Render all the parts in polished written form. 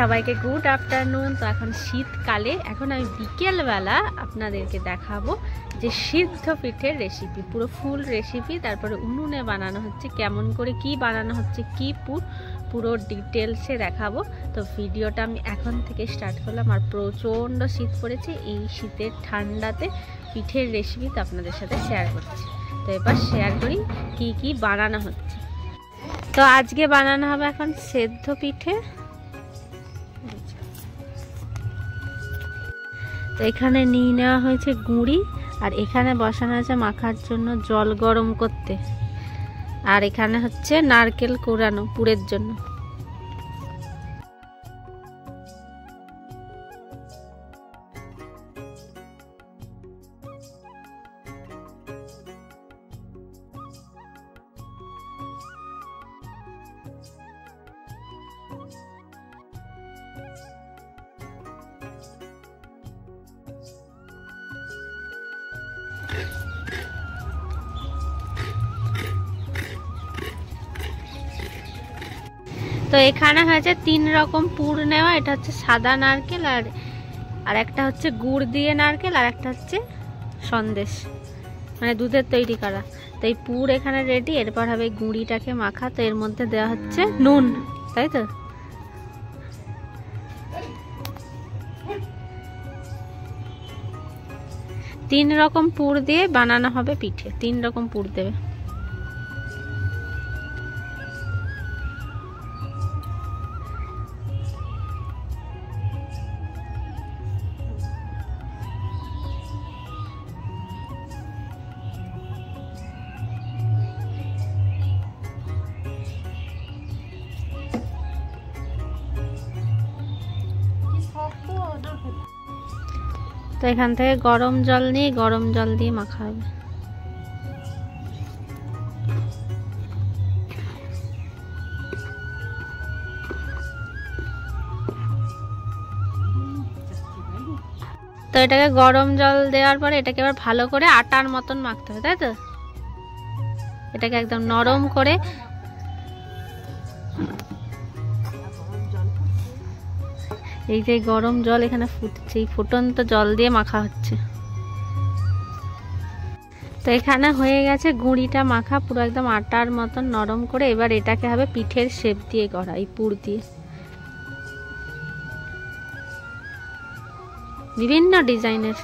সবাইকে good afternoon. তো এখন শীতকালে এখন আমি বিকেলবেলা আপনাদেরকে দেখাবো যে সিদ্ধ পিঠের রেসিপি, পুরো ফুল রেসিপি। তারপরে উনুনে বানানো হচ্ছে, কেমন করে কি বানানো হচ্ছে, কি পুরো ডিটেলসে দেখাবো। তো ভিডিওটা আমি এখন থেকে স্টার্ট করলাম। আর প্রচণ্ড শীত পড়েছে, এই শীতের ঠান্ডাতে পিঠের রেসিপি তো আপনাদের সাথে শেয়ার করছি। তো এবার শেয়ার করি কি কি বানানো হচ্ছে। তো আজকে বানানো হবে এখন সেদ্ধ পিঠে। তো এখানে নিয়ে নেওয়া হয়েছে গুঁড়ি, আর এখানে বসানো হয়েছে মাখার জন্য জল গরম করতে, আর এখানে হচ্ছে নারকেল কোরানো পুরের জন্য। তো এখানে হয়েছে 3 রকম পুর নেওয়া। এটা হচ্ছে সাদা নারকেল, আর একটা হচ্ছে গুড় দিয়ে নারকেল, আর একটা হচ্ছে সন্দেশ, মানে দুধের তৈরি করা। তো এই পুর এখানে রেডি। এরপর হবে গুঁড়িটাকে মাখা। তো এর মধ্যে দেওয়া হচ্ছে নুন, তাই তো। তিন রকম পুর দিয়ে বানানো হবে পিঠে, 3 রকম পুর দেবে। তো এখান থেকে গরম জল নিয়ে গরম জল দিয়ে মাখা হবে। তো এটাকে গরম জল দেওয়ার পরে এটাকে এবার ভালো করে আটার মতন মাখতে হবে, তাই তো। এটাকে একদম নরম করে, এই যে গরম জল এখানে ফুটছে, এই ফুটন্ত জল দিয়ে মাখা হচ্ছে। তো এখানে হয়ে গেছে গুঁড়িটা মাখা পুরো একদম আটার মতন নরম করে। এবার এটাকে হবে পিঠের শেপ দিয়ে করা, এই পুর দিয়ে বিভিন্ন ডিজাইনের।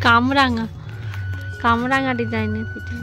কামরাঙা কামরাঙা ডিজাইনের পিঠে।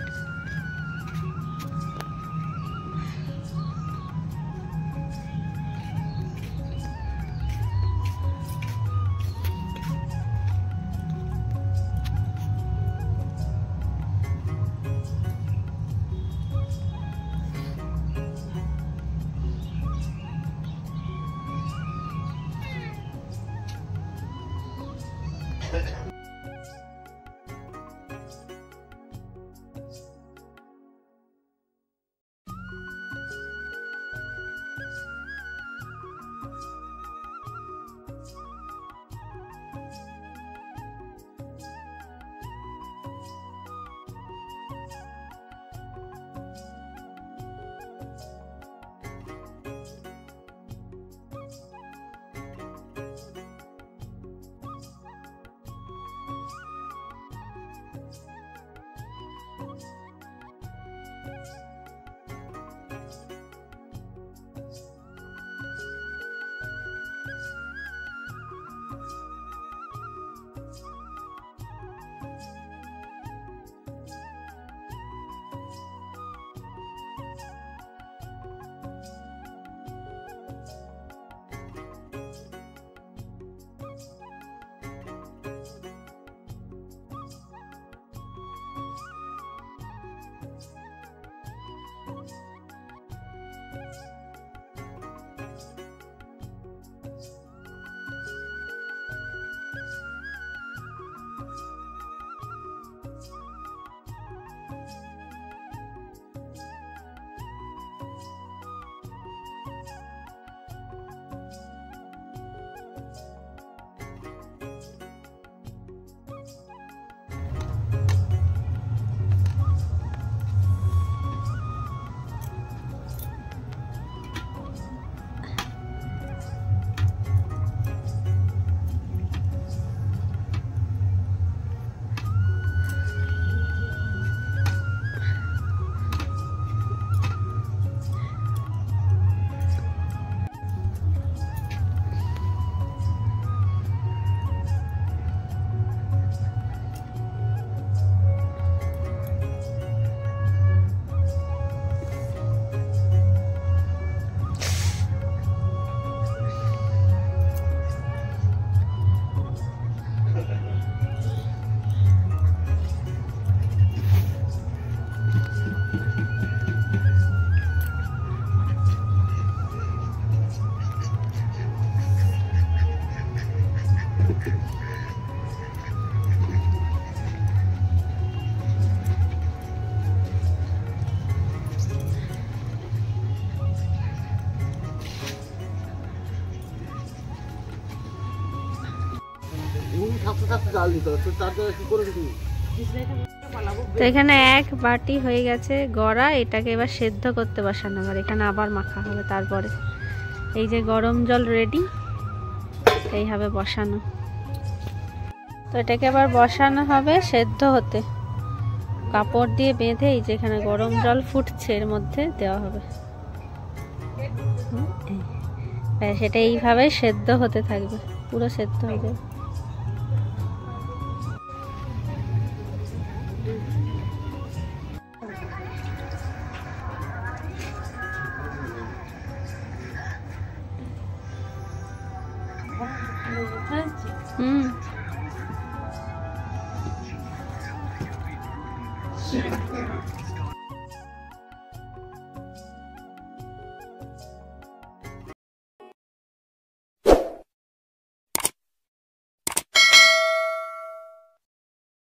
তো এখানে এক বাটি হয়ে গেছে গড়া, এটাকে এবার সেদ্ধ করতে বসানো হবে। এখানে আবার মাখা হবে। তারপরে এই যে গরম জল রেডি, এইভাবে বসানো। তো এটাকে আবার বসানো হবে সেদ্ধ হতে, কাপড় দিয়ে বেঁধে। এই যে এখানে গরম জল ফুটছে, এর মধ্যে দেওয়া হবে। সেটা এইভাবে সেদ্ধ হতে থাকবে, পুরো সেদ্ধ হয়ে যাবে।